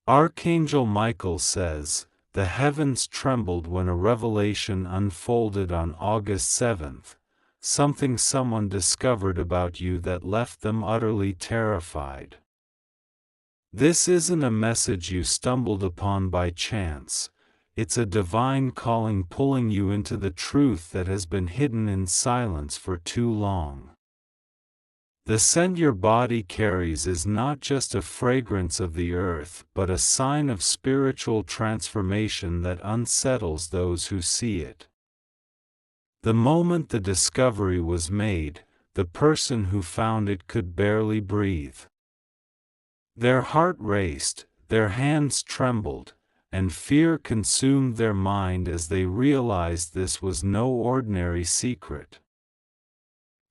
Archangel Michael says, "The heavens trembled when a revelation unfolded on August 7th, something someone discovered about you that left them utterly terrified." This isn't a message you stumbled upon by chance. It's a divine calling pulling you into the truth that has been hidden in silence for too long. The scent your body carries is not just a fragrance of the earth, but a sign of spiritual transformation that unsettles those who see it. The moment the discovery was made, the person who found it could barely breathe. Their heart raced, their hands trembled, and fear consumed their mind as they realized this was no ordinary secret.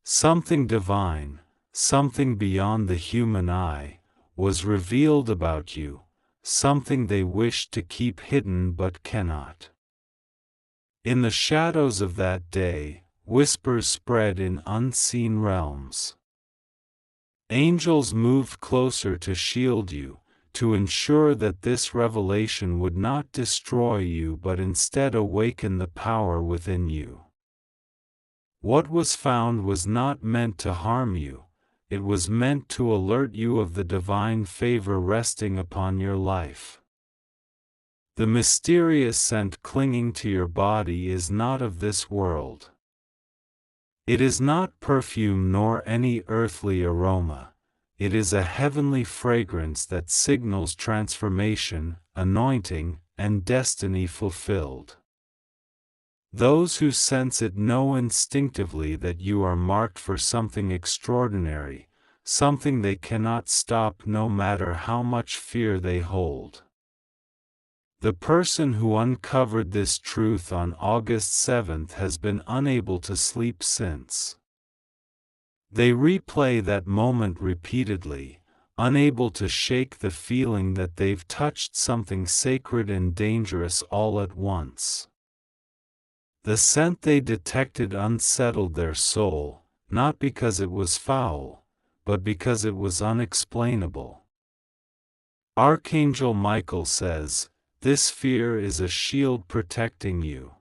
Something divine, something beyond the human eye, was revealed about you, something they wished to keep hidden but cannot. In the shadows of that day, whispers spread in unseen realms. Angels moved closer to shield you, to ensure that this revelation would not destroy you but instead awaken the power within you. What was found was not meant to harm you, it was meant to alert you of the divine favor resting upon your life. The mysterious scent clinging to your body is not of this world. It is not perfume nor any earthly aroma. It is a heavenly fragrance that signals transformation, anointing, and destiny fulfilled. Those who sense it know instinctively that you are marked for something extraordinary, something they cannot stop no matter how much fear they hold. The person who uncovered this truth on August 7th has been unable to sleep since. They replay that moment repeatedly, unable to shake the feeling that they've touched something sacred and dangerous all at once. The scent they detected unsettled their soul, not because it was foul, but because it was unexplainable. Archangel Michael says, "This fear is a shield protecting you."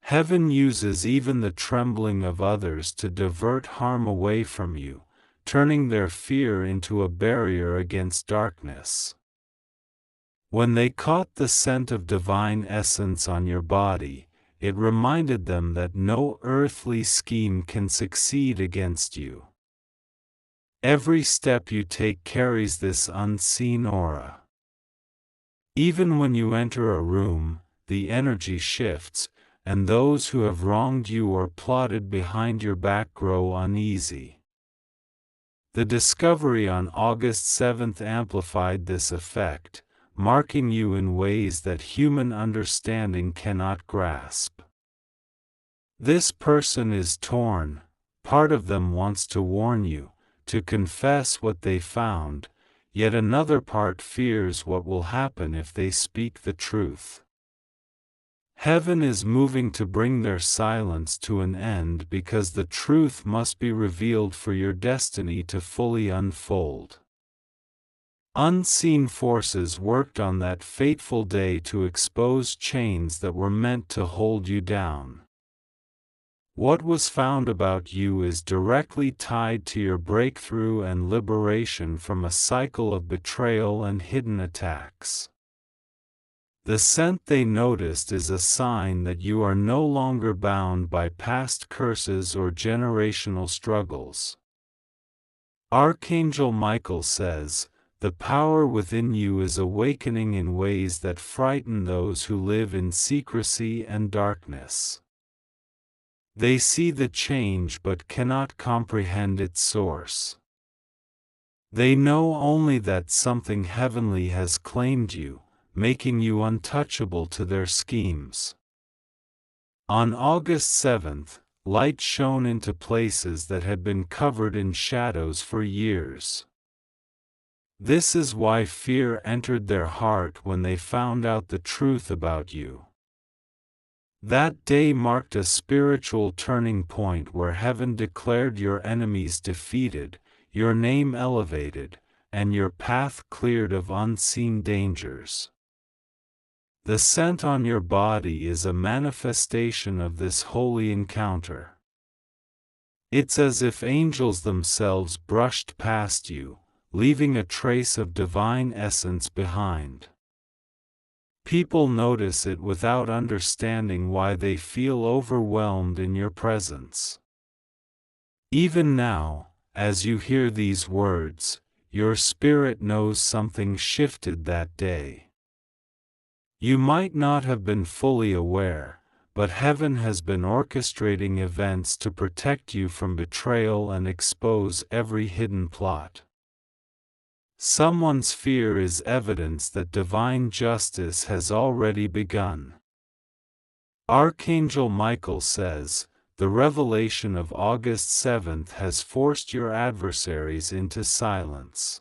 Heaven uses even the trembling of others to divert harm away from you, turning their fear into a barrier against darkness. When they caught the scent of divine essence on your body, it reminded them that no earthly scheme can succeed against you. Every step you take carries this unseen aura. Even when you enter a room, the energy shifts, and those who have wronged you or plotted behind your back grow uneasy. The discovery on August 7th amplified this effect, marking you in ways that human understanding cannot grasp. This person is torn, part of them wants to warn you, to confess what they found, yet another part fears what will happen if they speak the truth. Heaven is moving to bring their silence to an end because the truth must be revealed for your destiny to fully unfold. Unseen forces worked on that fateful day to expose chains that were meant to hold you down. What was found about you is directly tied to your breakthrough and liberation from a cycle of betrayal and hidden attacks. The scent they noticed is a sign that you are no longer bound by past curses or generational struggles. Archangel Michael says, "The power within you is awakening in ways that frighten those who live in secrecy and darkness." They see the change but cannot comprehend its source. They know only that something heavenly has claimed you, making you untouchable to their schemes. On August 7th, light shone into places that had been covered in shadows for years. This is why fear entered their heart when they found out the truth about you. That day marked a spiritual turning point where heaven declared your enemies defeated, your name elevated, and your path cleared of unseen dangers. The scent on your body is a manifestation of this holy encounter. It's as if angels themselves brushed past you, leaving a trace of divine essence behind. People notice it without understanding why they feel overwhelmed in your presence. Even now, as you hear these words, your spirit knows something shifted that day. You might not have been fully aware, but heaven has been orchestrating events to protect you from betrayal and expose every hidden plot. Someone's fear is evidence that divine justice has already begun. Archangel Michael says, the revelation of August 7th has forced your adversaries into silence.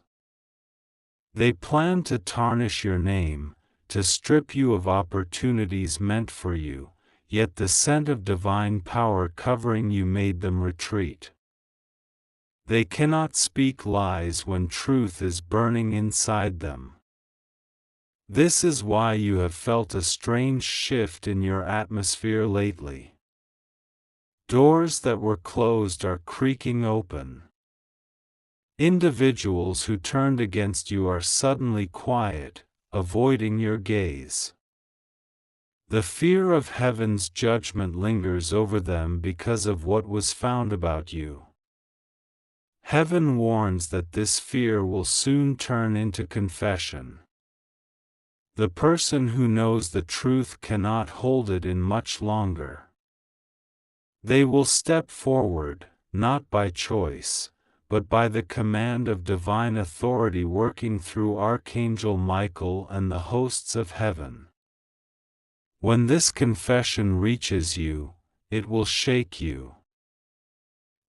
They plan to tarnish your name, to strip you of opportunities meant for you, yet the scent of divine power covering you made them retreat. They cannot speak lies when truth is burning inside them. This is why you have felt a strange shift in your atmosphere lately. Doors that were closed are creaking open. Individuals who turned against you are suddenly quiet, avoiding your gaze. The fear of heaven's judgment lingers over them because of what was found about you. Heaven warns that this fear will soon turn into confession. The person who knows the truth cannot hold it in much longer. They will step forward, not by choice, but by the command of divine authority working through Archangel Michael and the hosts of heaven. When this confession reaches you, it will shake you.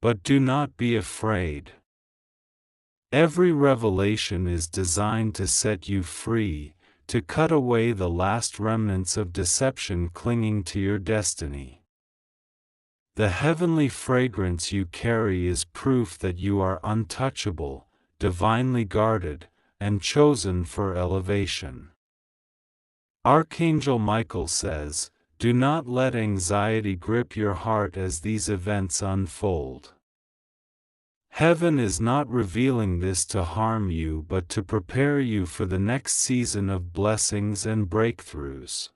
But do not be afraid. Every revelation is designed to set you free, to cut away the last remnants of deception clinging to your destiny. The heavenly fragrance you carry is proof that you are untouchable, divinely guarded, and chosen for elevation. Archangel Michael says, do not let anxiety grip your heart as these events unfold. Heaven is not revealing this to harm you but to prepare you for the next season of blessings and breakthroughs.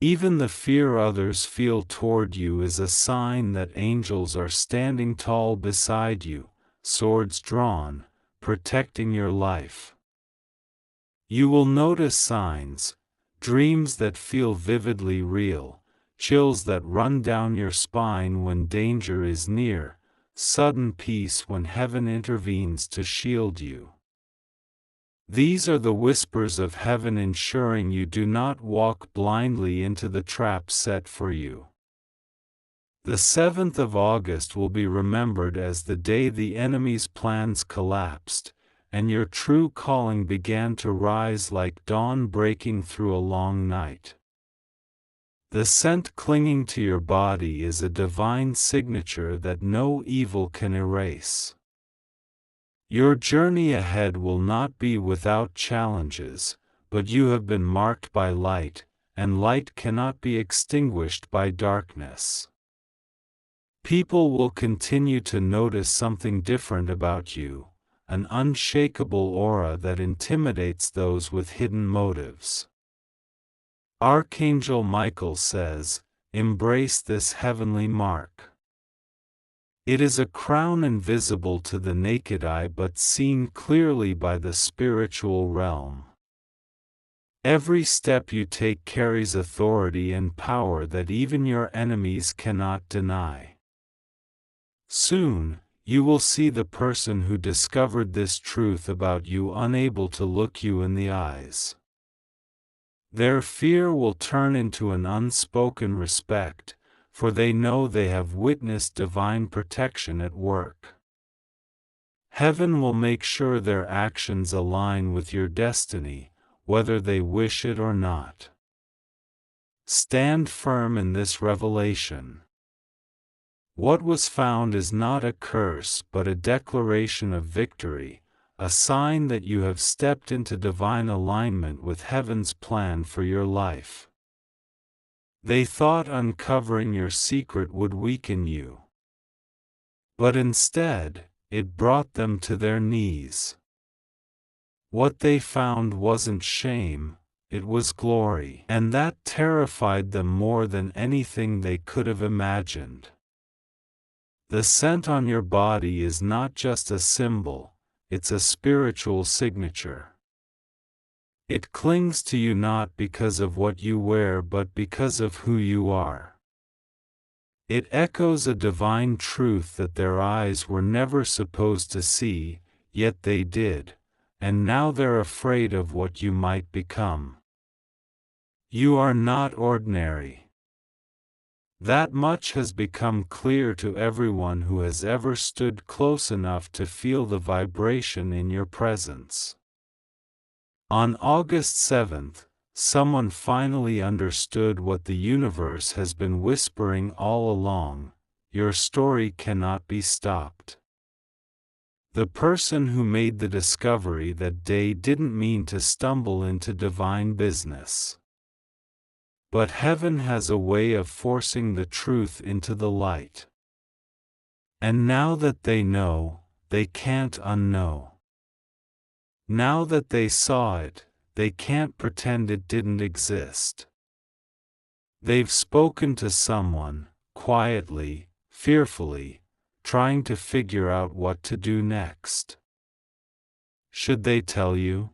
Even the fear others feel toward you is a sign that angels are standing tall beside you, swords drawn, protecting your life. You will notice signs, dreams that feel vividly real, chills that run down your spine when danger is near, sudden peace when heaven intervenes to shield you. These are the whispers of heaven ensuring you do not walk blindly into the trap set for you. The 7th of August will be remembered as the day the enemy's plans collapsed, and your true calling began to rise like dawn breaking through a long night. The scent clinging to your body is a divine signature that no evil can erase. Your journey ahead will not be without challenges, but you have been marked by light, and light cannot be extinguished by darkness. People will continue to notice something different about you, an unshakable aura that intimidates those with hidden motives. Archangel Michael says, embrace this heavenly mark. It is a crown invisible to the naked eye but seen clearly by the spiritual realm. Every step you take carries authority and power that even your enemies cannot deny. Soon, you will see the person who discovered this truth about you unable to look you in the eyes. Their fear will turn into an unspoken respect, for they know they have witnessed divine protection at work. Heaven will make sure their actions align with your destiny, whether they wish it or not. Stand firm in this revelation. What was found is not a curse but a declaration of victory, a sign that you have stepped into divine alignment with heaven's plan for your life. They thought uncovering your secret would weaken you. But instead, it brought them to their knees. What they found wasn't shame, it was glory, and that terrified them more than anything they could have imagined. The scent on your body is not just a symbol, it's a spiritual signature. It clings to you not because of what you wear but because of who you are. It echoes a divine truth that their eyes were never supposed to see, yet they did, and now they're afraid of what you might become. You are not ordinary. That much has become clear to everyone who has ever stood close enough to feel the vibration in your presence. On August 7th, someone finally understood what the universe has been whispering all along: your story cannot be stopped. The person who made the discovery that day didn't mean to stumble into divine business. But heaven has a way of forcing the truth into the light. And now that they know, they can't unknow. Now that they saw it, they can't pretend it didn't exist. They've spoken to someone, quietly, fearfully, trying to figure out what to do next. Should they tell you?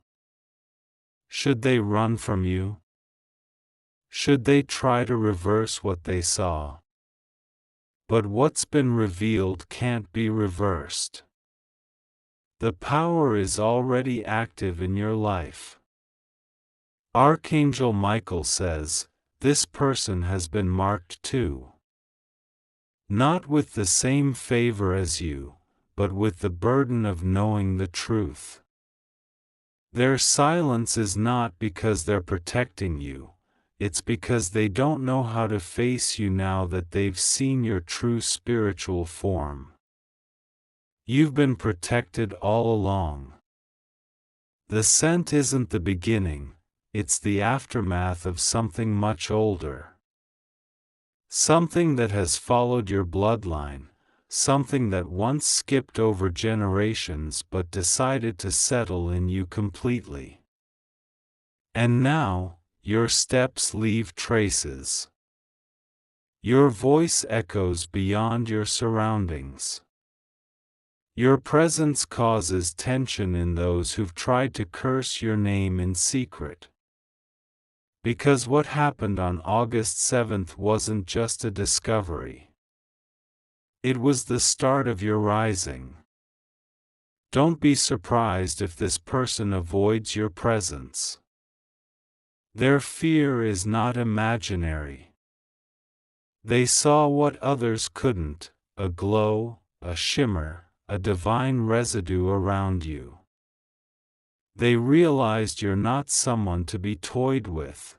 Should they run from you? Should they try to reverse what they saw? But what's been revealed can't be reversed. The power is already active in your life. Archangel Michael says, this person has been marked too. Not with the same favor as you, but with the burden of knowing the truth. Their silence is not because they're protecting you. It's because they don't know how to face you now that they've seen your true spiritual form. You've been protected all along. The scent isn't the beginning, it's the aftermath of something much older. Something that has followed your bloodline, something that once skipped over generations but decided to settle in you completely. And now, your steps leave traces. Your voice echoes beyond your surroundings. Your presence causes tension in those who've tried to curse your name in secret. Because what happened on August 7th wasn't just a discovery. It was the start of your rising. Don't be surprised if this person avoids your presence. Their fear is not imaginary. They saw what others couldn't, a glow, a shimmer, a divine residue around you. They realized you're not someone to be toyed with.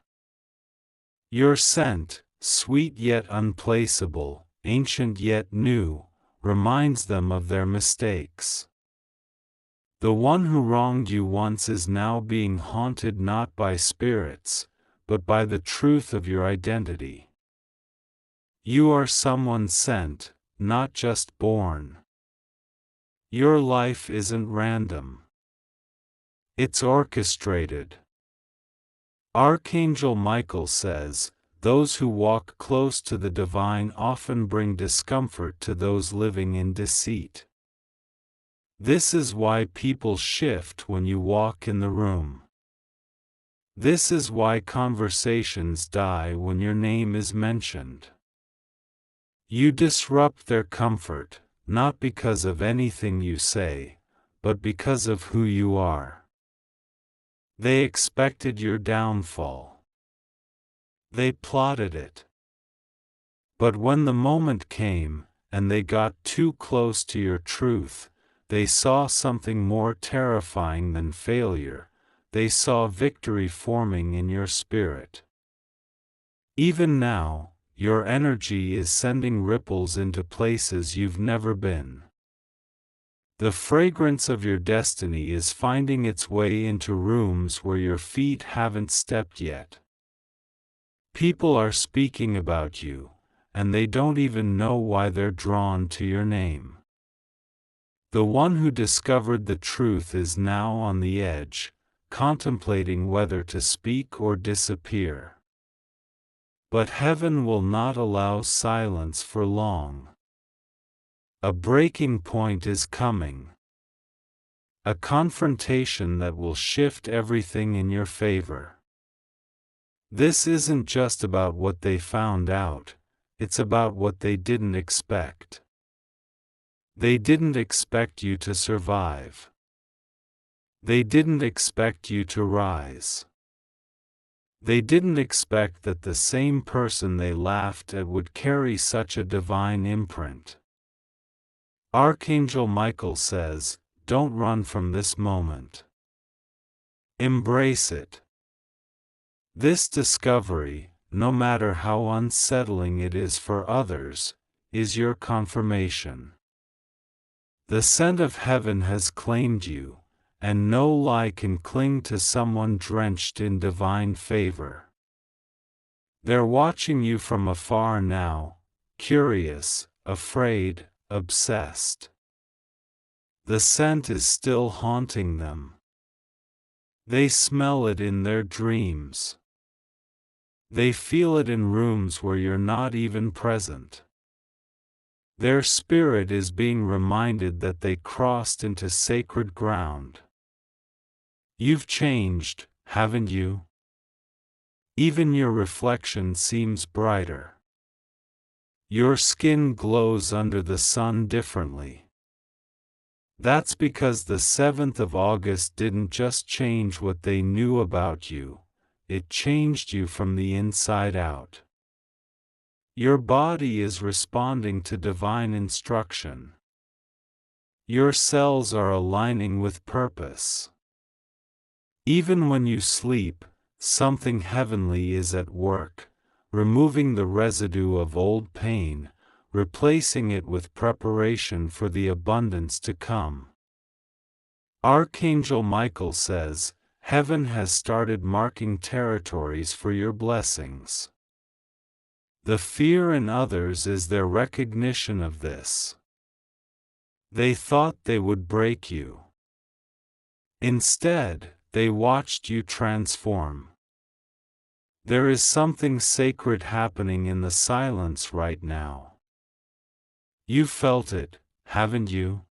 Your scent, sweet yet unplaceable, ancient yet new, reminds them of their mistakes. The one who wronged you once is now being haunted not by spirits, but by the truth of your identity. You are someone sent, not just born. Your life isn't random. It's orchestrated. Archangel Michael says, those who walk close to the divine often bring discomfort to those living in deceit. This is why people shift when you walk in the room. This is why conversations die when your name is mentioned. You disrupt their comfort, not because of anything you say, but because of who you are. They expected your downfall. They plotted it. But when the moment came, and they got too close to your truth, they saw something more terrifying than failure. They saw victory forming in your spirit. Even now, your energy is sending ripples into places you've never been. The fragrance of your destiny is finding its way into rooms where your feet haven't stepped yet. People are speaking about you, and they don't even know why they're drawn to your name. The one who discovered the truth is now on the edge, contemplating whether to speak or disappear. But heaven will not allow silence for long. A breaking point is coming. A confrontation that will shift everything in your favor. This isn't just about what they found out, it's about what they didn't expect. They didn't expect you to survive. They didn't expect you to rise. They didn't expect that the same person they laughed at would carry such a divine imprint. Archangel Michael says, don't run from this moment. Embrace it. This discovery, no matter how unsettling it is for others, is your confirmation. The scent of heaven has claimed you, and no lie can cling to someone drenched in divine favor. They're watching you from afar now, curious, afraid, obsessed. The scent is still haunting them. They smell it in their dreams. They feel it in rooms where you're not even present. Their spirit is being reminded that they crossed into sacred ground. You've changed, haven't you? Even your reflection seems brighter. Your skin glows under the sun differently. That's because the 7th of August didn't just change what they knew about you, it changed you from the inside out. Your body is responding to divine instruction. Your cells are aligning with purpose. Even when you sleep, something heavenly is at work, removing the residue of old pain, replacing it with preparation for the abundance to come. Archangel Michael says, heaven has started marking territories for your blessings. The fear in others is their recognition of this. They thought they would break you. Instead, they watched you transform. There is something sacred happening in the silence right now. You felt it, haven't you?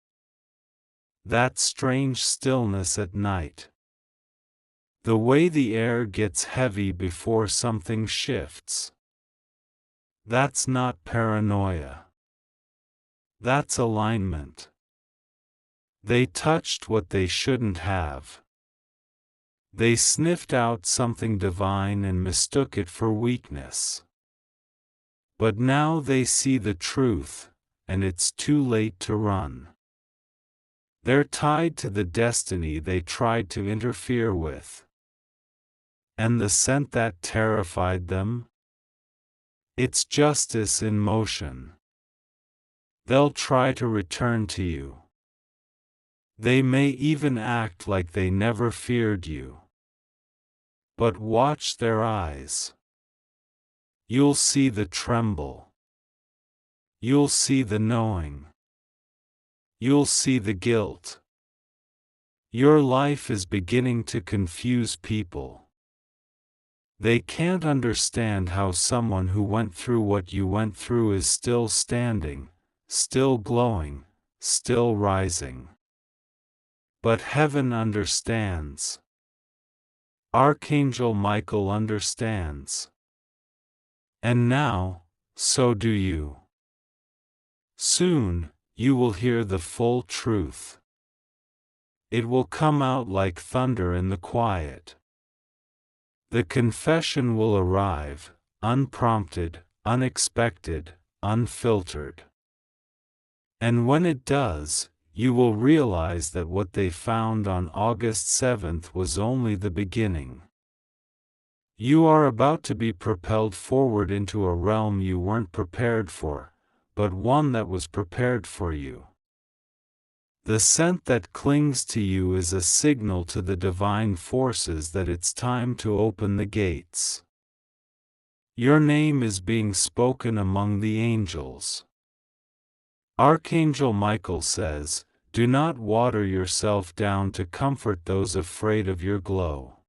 That strange stillness at night. The way the air gets heavy before something shifts. That's not paranoia. That's alignment. They touched what they shouldn't have. They sniffed out something divine and mistook it for weakness. But now they see the truth, and it's too late to run. They're tied to the destiny they tried to interfere with. And the scent that terrified them? It's justice in motion. They'll try to return to you. They may even act like they never feared you. But watch their eyes. You'll see the tremble. You'll see the knowing. You'll see the guilt. Your life is beginning to confuse people. They can't understand how someone who went through what you went through is still standing, still glowing, still rising. But heaven understands. Archangel Michael understands. And now, so do you. Soon, you will hear the full truth. It will come out like thunder in the quiet. The confession will arrive, unprompted, unexpected, unfiltered. And when it does, you will realize that what they found on August 7th was only the beginning. You are about to be propelled forward into a realm you weren't prepared for, but one that was prepared for you. The scent that clings to you is a signal to the divine forces that it's time to open the gates. Your name is being spoken among the angels. Archangel Michael says, "Do not water yourself down to comfort those afraid of your glow.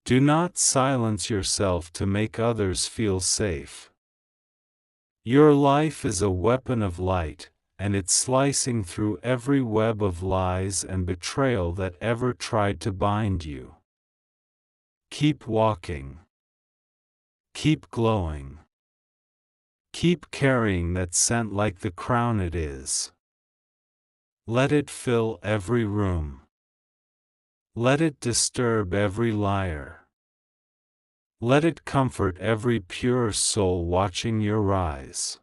Do not silence yourself to make others feel safe. Your life is a weapon of light, and it's slicing through every web of lies and betrayal that ever tried to bind you. Keep walking. Keep glowing. Keep carrying that scent like the crown it is. Let it fill every room. Let it disturb every liar. Let it comfort every pure soul watching your rise.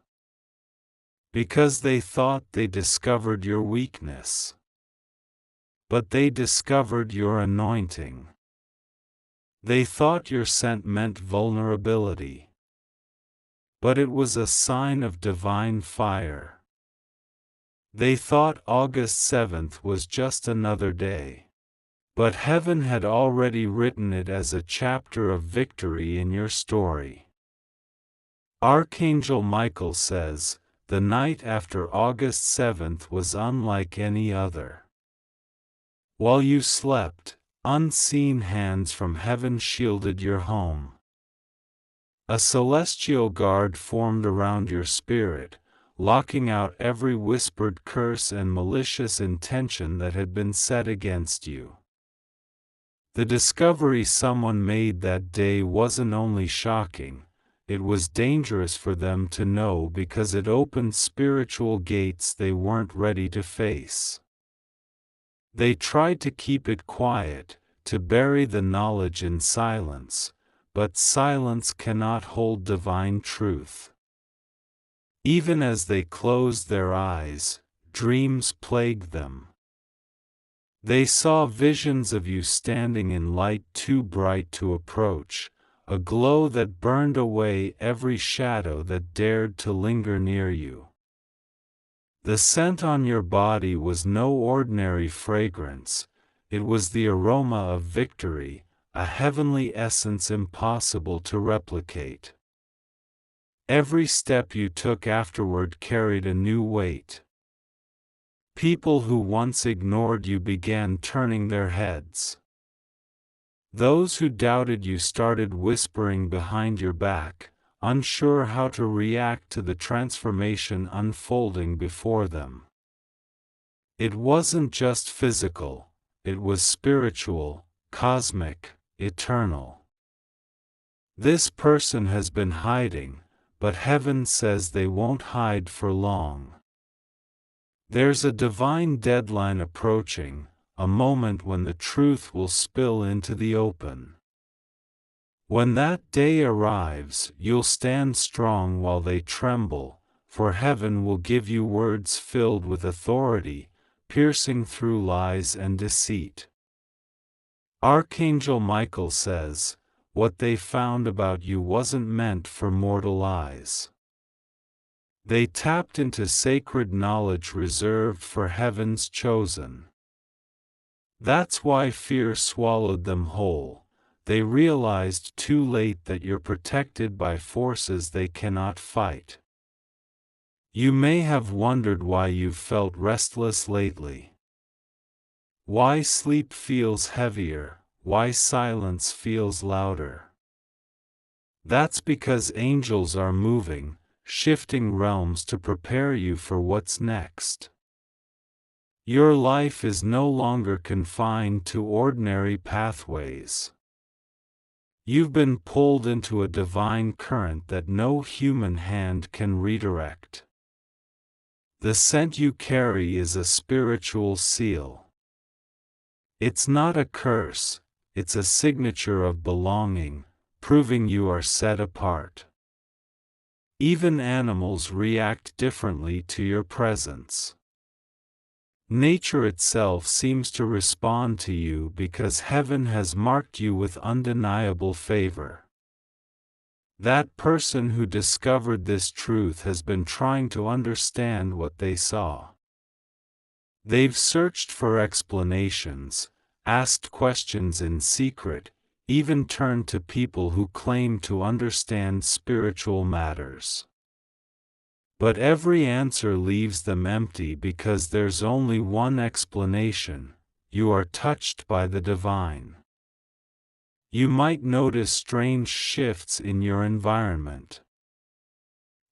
Because they thought they discovered your weakness. But they discovered your anointing. They thought your scent meant vulnerability. But it was a sign of divine fire. They thought August 7th was just another day. But heaven had already written it as a chapter of victory in your story. Archangel Michael says, the night after August 7th was unlike any other. While you slept, unseen hands from heaven shielded your home. A celestial guard formed around your spirit, locking out every whispered curse and malicious intention that had been set against you. The discovery someone made that day wasn't only shocking, it was dangerous for them to know because it opened spiritual gates they weren't ready to face. They tried to keep it quiet, to bury the knowledge in silence, but silence cannot hold divine truth. Even as they closed their eyes, dreams plagued them. They saw visions of you standing in light too bright to approach, a glow that burned away every shadow that dared to linger near you. The scent on your body was no ordinary fragrance, it was the aroma of victory, a heavenly essence impossible to replicate. Every step you took afterward carried a new weight. People who once ignored you began turning their heads. Those who doubted you started whispering behind your back, unsure how to react to the transformation unfolding before them. It wasn't just physical, it was spiritual, cosmic, eternal. This person has been hiding, but heaven says they won't hide for long. There's a divine deadline approaching, a moment when the truth will spill into the open. When that day arrives, you'll stand strong while they tremble, for heaven will give you words filled with authority, piercing through lies and deceit. Archangel Michael says, what they found about you wasn't meant for mortal eyes. They tapped into sacred knowledge reserved for heaven's chosen. That's why fear swallowed them whole. They realized too late that you're protected by forces they cannot fight. You may have wondered why you've felt restless lately. Why sleep feels heavier, why silence feels louder. That's because angels are moving, shifting realms to prepare you for what's next. Your life is no longer confined to ordinary pathways. You've been pulled into a divine current that no human hand can redirect. The scent you carry is a spiritual seal. It's not a curse, it's a signature of belonging, proving you are set apart. Even animals react differently to your presence. Nature itself seems to respond to you because heaven has marked you with undeniable favor. That person who discovered this truth has been trying to understand what they saw. They've searched for explanations, asked questions in secret, even turned to people who claim to understand spiritual matters. But every answer leaves them empty because there's only one explanation: you are touched by the divine. You might notice strange shifts in your environment.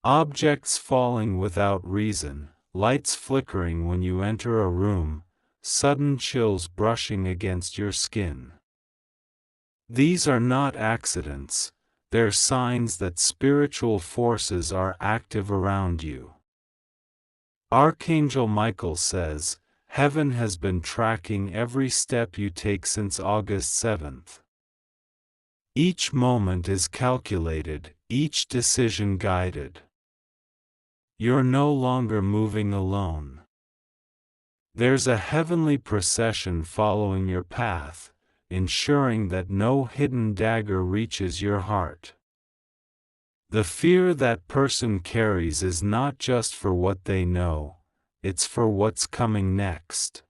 Objects falling without reason, lights flickering when you enter a room, sudden chills brushing against your skin. These are not accidents, they're signs that spiritual forces are active around you. Archangel Michael says, "Heaven has been tracking every step you take since August 7th. Each moment is calculated, each decision guided. You're no longer moving alone. There's a heavenly procession following your path, ensuring that no hidden dagger reaches your heart." The fear that person carries is not just for what they know, it's for what's coming next.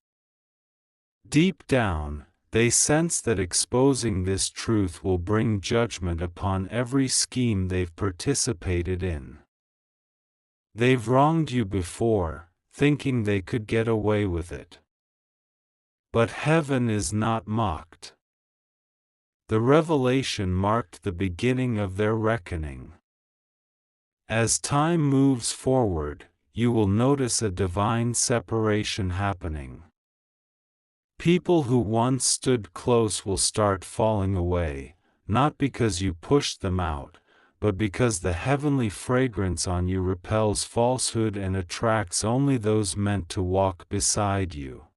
Deep down, they sense that exposing this truth will bring judgment upon every scheme they've participated in. They've wronged you before, thinking they could get away with it. But heaven is not mocked. The revelation marked the beginning of their reckoning. As time moves forward, you will notice a divine separation happening. People who once stood close will start falling away, not because you pushed them out, but because the heavenly fragrance on you repels falsehood and attracts only those meant to walk beside you.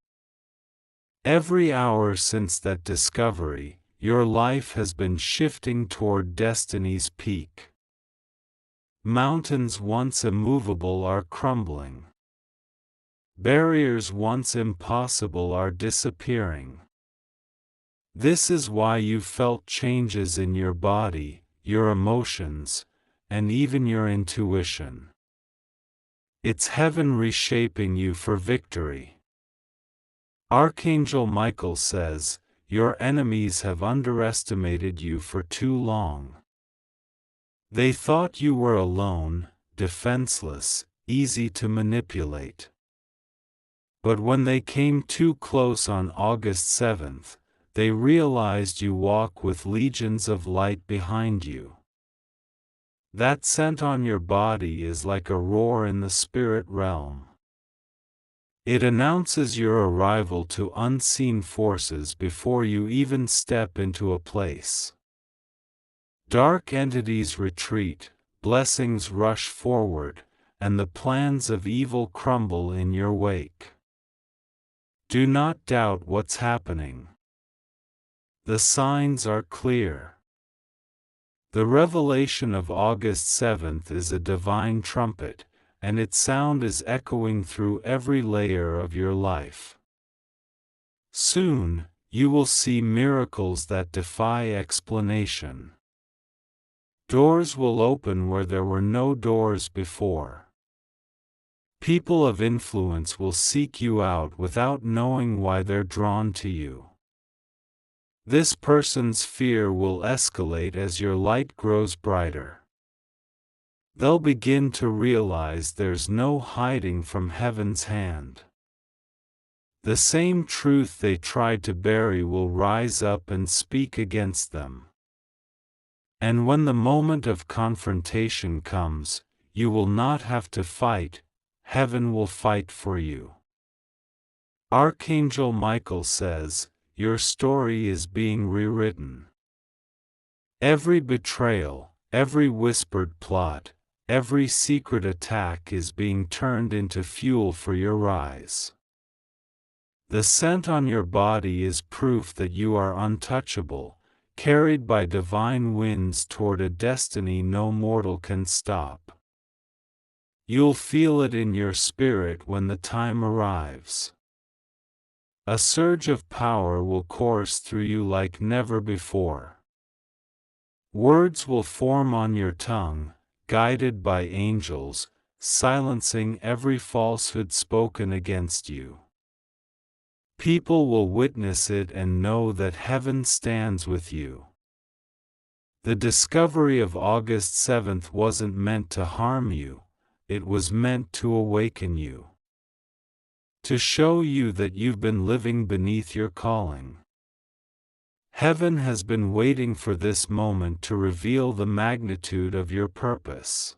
Every hour since that discovery, your life has been shifting toward destiny's peak. Mountains once immovable are crumbling. Barriers once impossible are disappearing. This is why you felt changes in your body, your emotions, and even your intuition. It's heaven reshaping you for victory. Archangel Michael says, "Your enemies have underestimated you for too long. They thought you were alone, defenseless, easy to manipulate. But when they came too close on August 7th, they realized you walk with legions of light behind you. That scent on your body is like a roar in the spirit realm. It announces your arrival to unseen forces before you even step into a place. Dark entities retreat, blessings rush forward, and the plans of evil crumble in your wake. Do not doubt what's happening. The signs are clear. The revelation of August 7th is a divine trumpet, and its sound is echoing through every layer of your life. Soon, you will see miracles that defy explanation. Doors will open where there were no doors before. People of influence will seek you out without knowing why they're drawn to you. This person's fear will escalate as your light grows brighter. They'll begin to realize there's no hiding from heaven's hand. The same truth they tried to bury will rise up and speak against them. And when the moment of confrontation comes, you will not have to fight, heaven will fight for you. Archangel Michael says, "Your story is being rewritten. Every betrayal, every whispered plot, every secret attack is being turned into fuel for your rise. The scent on your body is proof that you are untouchable, carried by divine winds toward a destiny no mortal can stop. You'll feel it in your spirit when the time arrives. A surge of power will course through you like never before. Words will form on your tongue, guided by angels, silencing every falsehood spoken against you. People will witness it and know that heaven stands with you. The discovery of August 7th wasn't meant to harm you, it was meant to awaken you. To show you that you've been living beneath your calling. Heaven has been waiting for this moment to reveal the magnitude of your purpose.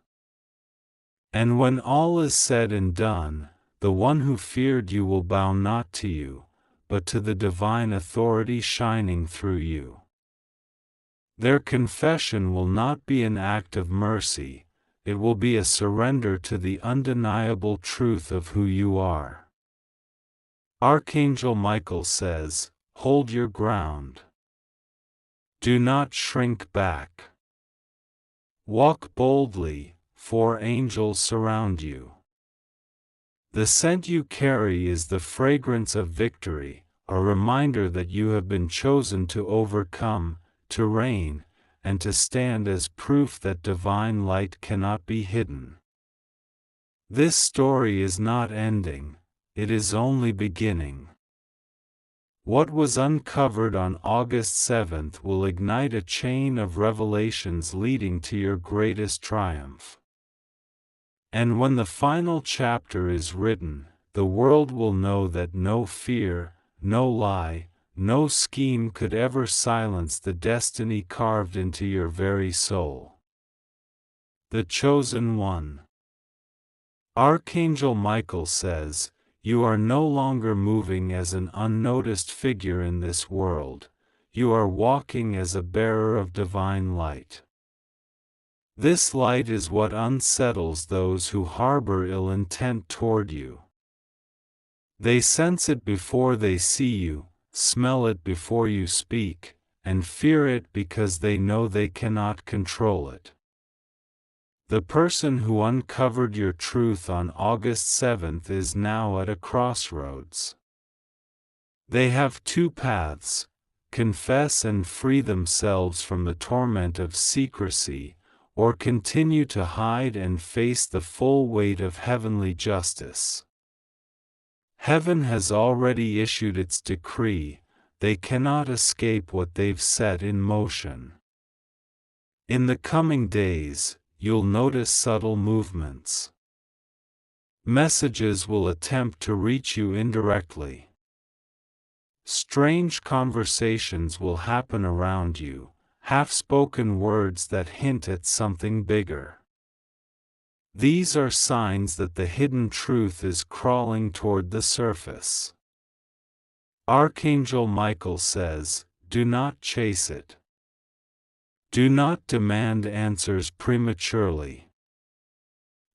And when all is said and done, the one who feared you will bow not to you, but to the divine authority shining through you. Their confession will not be an act of mercy, it will be a surrender to the undeniable truth of who you are. Archangel Michael says, "Hold your ground. Do not shrink back. Walk boldly, for angels surround you." The scent you carry is the fragrance of victory, a reminder that you have been chosen to overcome, to reign, and to stand as proof that divine light cannot be hidden. This story is not ending, it is only beginning. What was uncovered on August 7th will ignite a chain of revelations leading to your greatest triumph. And when the final chapter is written, the world will know that no fear, no lie, no scheme could ever silence the destiny carved into your very soul. The Chosen One. Archangel Michael says, "You are no longer moving as an unnoticed figure in this world, you are walking as a bearer of divine light. This light is what unsettles those who harbor ill intent toward you. They sense it before they see you, smell it before you speak, and fear it because they know they cannot control it." The person who uncovered your truth on August 7th is now at a crossroads. They have two paths: confess and free themselves from the torment of secrecy, or continue to hide and face the full weight of heavenly justice. Heaven has already issued its decree, they cannot escape what they've set in motion. In the coming days, you'll notice subtle movements. Messages will attempt to reach you indirectly. Strange conversations will happen around you, half-spoken words that hint at something bigger. These are signs that the hidden truth is crawling toward the surface. Archangel Michael says, "Do not chase it. Do not demand answers prematurely.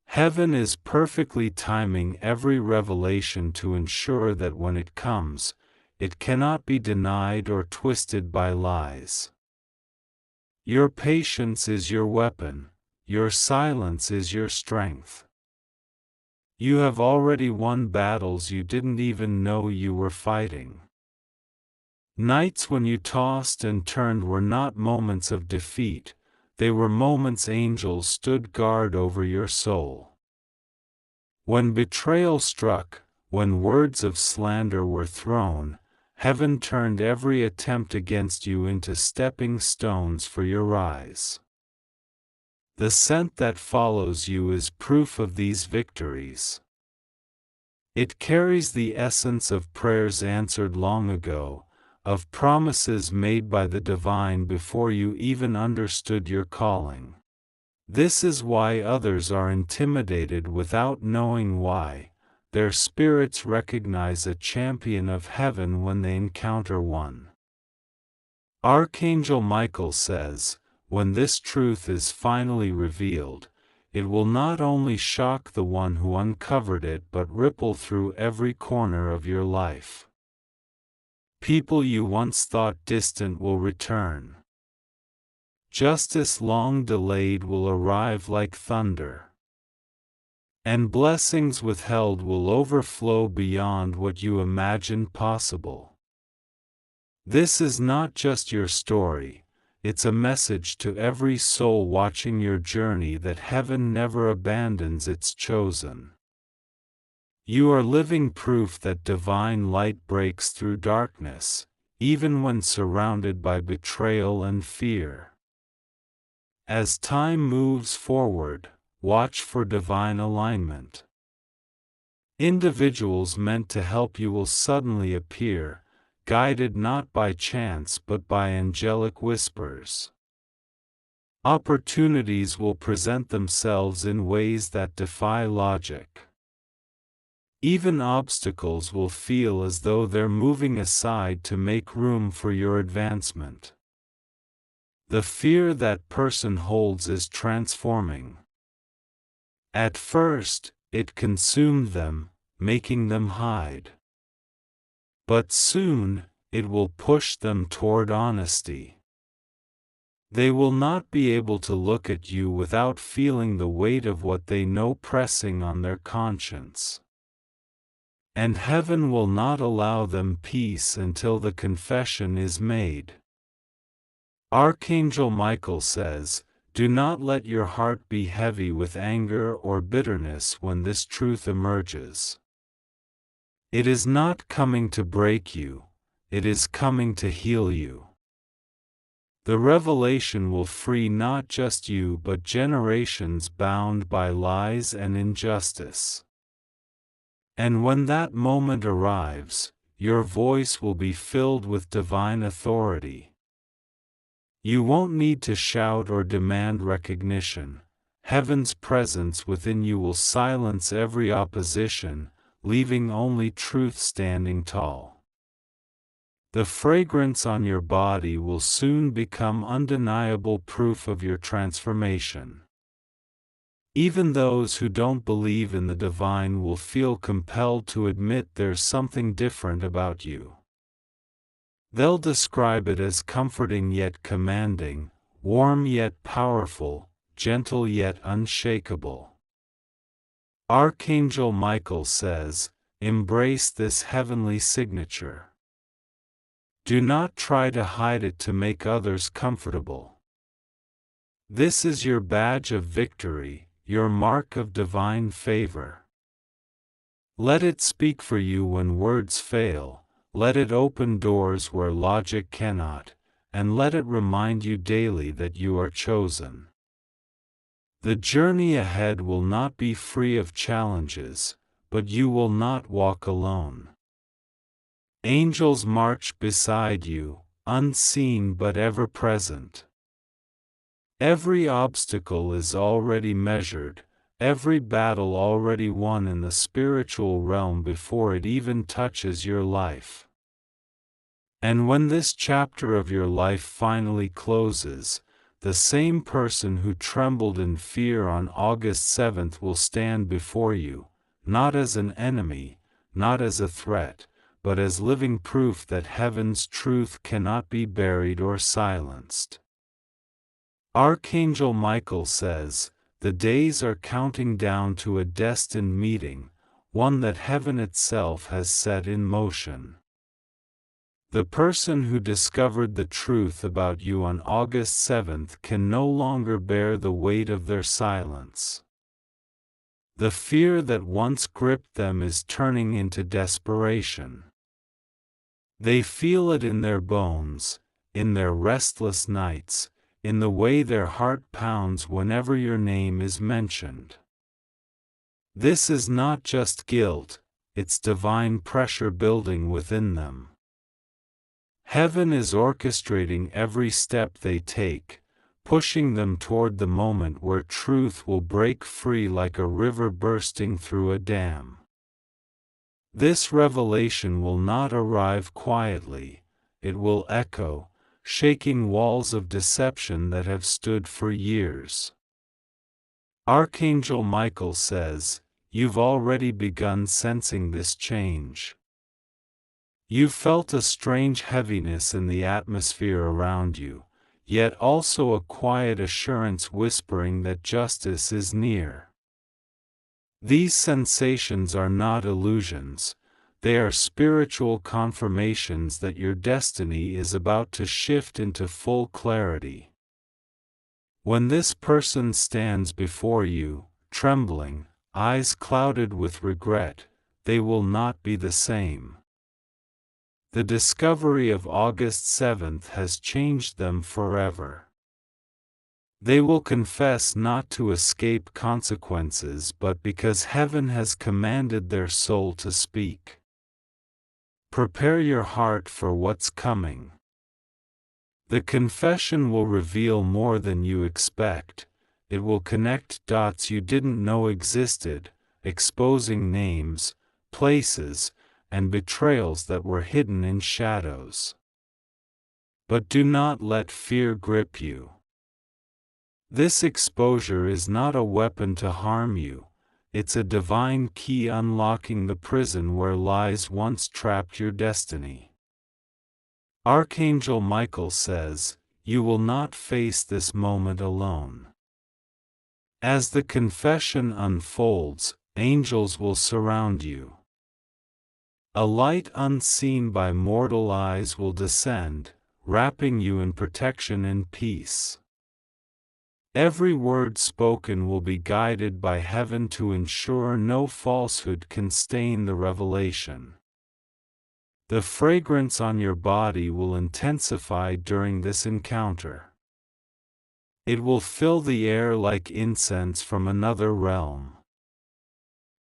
Heaven is perfectly timing every revelation to ensure that when it comes, it cannot be denied or twisted by lies. Your patience is your weapon, your silence is your strength. You have already won battles you didn't even know you were fighting. Nights when you tossed and turned were not moments of defeat, they were moments angels stood guard over your soul. When betrayal struck, when words of slander were thrown, heaven turned every attempt against you into stepping stones for your rise. The scent that follows you is proof of these victories. It carries the essence of prayers answered long ago, of promises made by the divine before you even understood your calling. This is why others are intimidated without knowing why. Their spirits recognize a champion of heaven when they encounter one. Archangel Michael says, when this truth is finally revealed, it will not only shock the one who uncovered it but ripple through every corner of your life. People you once thought distant will return. Justice long delayed will arrive like thunder. And blessings withheld will overflow beyond what you imagined possible. This is not just your story, it's a message to every soul watching your journey that heaven never abandons its chosen. You are living proof that divine light breaks through darkness, even when surrounded by betrayal and fear. As time moves forward, watch for divine alignment. Individuals meant to help you will suddenly appear, guided not by chance but by angelic whispers. Opportunities will present themselves in ways that defy logic. Even obstacles will feel as though they're moving aside to make room for your advancement. The fear that person holds is transforming. At first, it consumed them, making them hide. But soon, it will push them toward honesty. They will not be able to look at you without feeling the weight of what they know pressing on their conscience. And heaven will not allow them peace until the confession is made. Archangel Michael says, "Do not let your heart be heavy with anger or bitterness when this truth emerges. It is not coming to break you, it is coming to heal you." The revelation will free not just you but generations bound by lies and injustice. And when that moment arrives, your voice will be filled with divine authority. You won't need to shout or demand recognition. Heaven's presence within you will silence every opposition, leaving only truth standing tall. The fragrance on your body will soon become undeniable proof of your transformation. Even those who don't believe in the divine will feel compelled to admit there's something different about you. They'll describe it as comforting yet commanding, warm yet powerful, gentle yet unshakable. Archangel Michael says, "Embrace this heavenly signature. Do not try to hide it to make others comfortable. This is your badge of victory, your mark of divine favor. Let it speak for you when words fail, let it open doors where logic cannot, and let it remind you daily that you are chosen." The journey ahead will not be free of challenges, but you will not walk alone. Angels march beside you, unseen but ever present. Every obstacle is already measured, every battle already won in the spiritual realm before it even touches your life. And when this chapter of your life finally closes, the same person who trembled in fear on August 7th will stand before you, not as an enemy, not as a threat, but as living proof that heaven's truth cannot be buried or silenced. Archangel Michael says, "The days are counting down to a destined meeting, one that heaven itself has set in motion." The person who discovered the truth about you on August 7th can no longer bear the weight of their silence. The fear that once gripped them is turning into desperation. They feel it in their bones, in their restless nights, in the way their heart pounds whenever your name is mentioned. This is not just guilt, it's divine pressure building within them. Heaven is orchestrating every step they take, pushing them toward the moment where truth will break free like a river bursting through a dam. This revelation will not arrive quietly, it will echo, shaking walls of deception that have stood for years. Archangel Michael says, "You've already begun sensing this change. You've felt a strange heaviness in the atmosphere around you, yet also a quiet assurance whispering that justice is near. These sensations are not illusions, they are spiritual confirmations that your destiny is about to shift into full clarity." When this person stands before you, trembling, eyes clouded with regret, they will not be the same. The discovery of August 7th has changed them forever. They will confess not to escape consequences but because heaven has commanded their soul to speak. Prepare your heart for what's coming. The confession will reveal more than you expect. It will connect dots you didn't know existed, exposing names, places, and betrayals that were hidden in shadows. But do not let fear grip you. This exposure is not a weapon to harm you, it's a divine key unlocking the prison where lies once trapped your destiny. Archangel Michael says, "You will not face this moment alone." As the confession unfolds, angels will surround you. A light unseen by mortal eyes will descend, wrapping you in protection and peace. Every word spoken will be guided by heaven to ensure no falsehood can stain the revelation. The fragrance on your body will intensify during this encounter. It will fill the air like incense from another realm.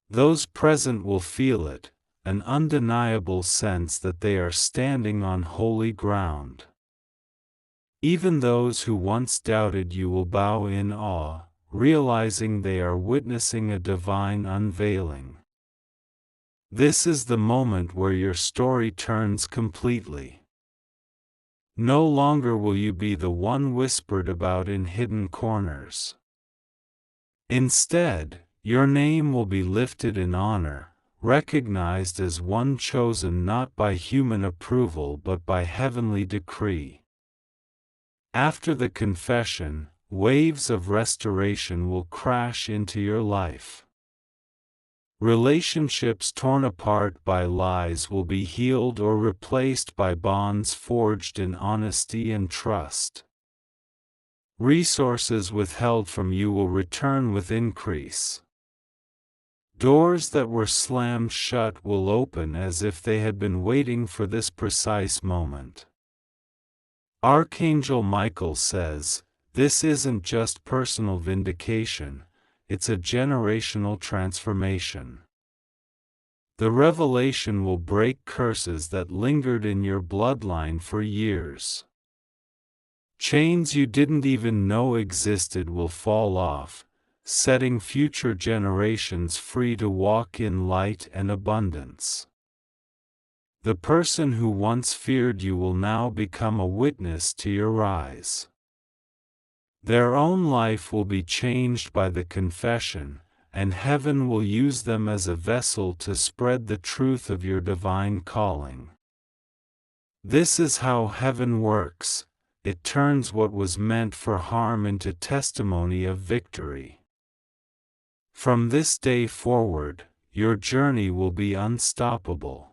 Those present will feel it, an undeniable sense that they are standing on holy ground. Even those who once doubted you will bow in awe, realizing they are witnessing a divine unveiling. This is the moment where your story turns completely. No longer will you be the one whispered about in hidden corners. Instead, your name will be lifted in honor, recognized as one chosen not by human approval but by heavenly decree. After the confession, waves of restoration will crash into your life. Relationships torn apart by lies will be healed or replaced by bonds forged in honesty and trust. Resources withheld from you will return with increase. Doors that were slammed shut will open as if they had been waiting for this precise moment. Archangel Michael says, this isn't just personal vindication, it's a generational transformation. The revelation will break curses that lingered in your bloodline for years. Chains you didn't even know existed will fall off, setting future generations free to walk in light and abundance. The person who once feared you will now become a witness to your rise. Their own life will be changed by the confession, and heaven will use them as a vessel to spread the truth of your divine calling. This is how heaven works. It turns what was meant for harm into testimony of victory. From this day forward, your journey will be unstoppable.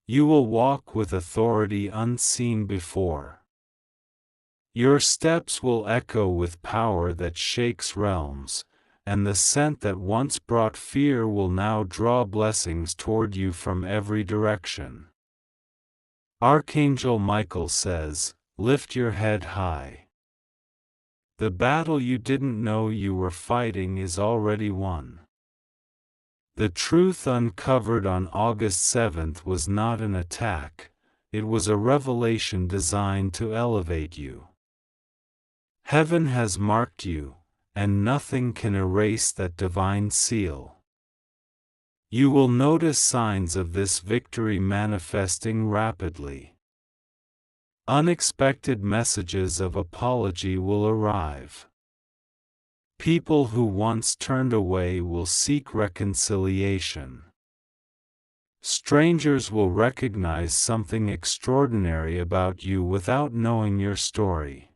You will walk with authority unseen before. Your steps will echo with power that shakes realms, and the scent that once brought fear will now draw blessings toward you from every direction. Archangel Michael says, lift your head high. The battle you didn't know you were fighting is already won. The truth uncovered on August 7th was not an attack, it was a revelation designed to elevate you. Heaven has marked you, and nothing can erase that divine seal. You will notice signs of this victory manifesting rapidly. Unexpected messages of apology will arrive. People who once turned away will seek reconciliation. Strangers will recognize something extraordinary about you without knowing your story.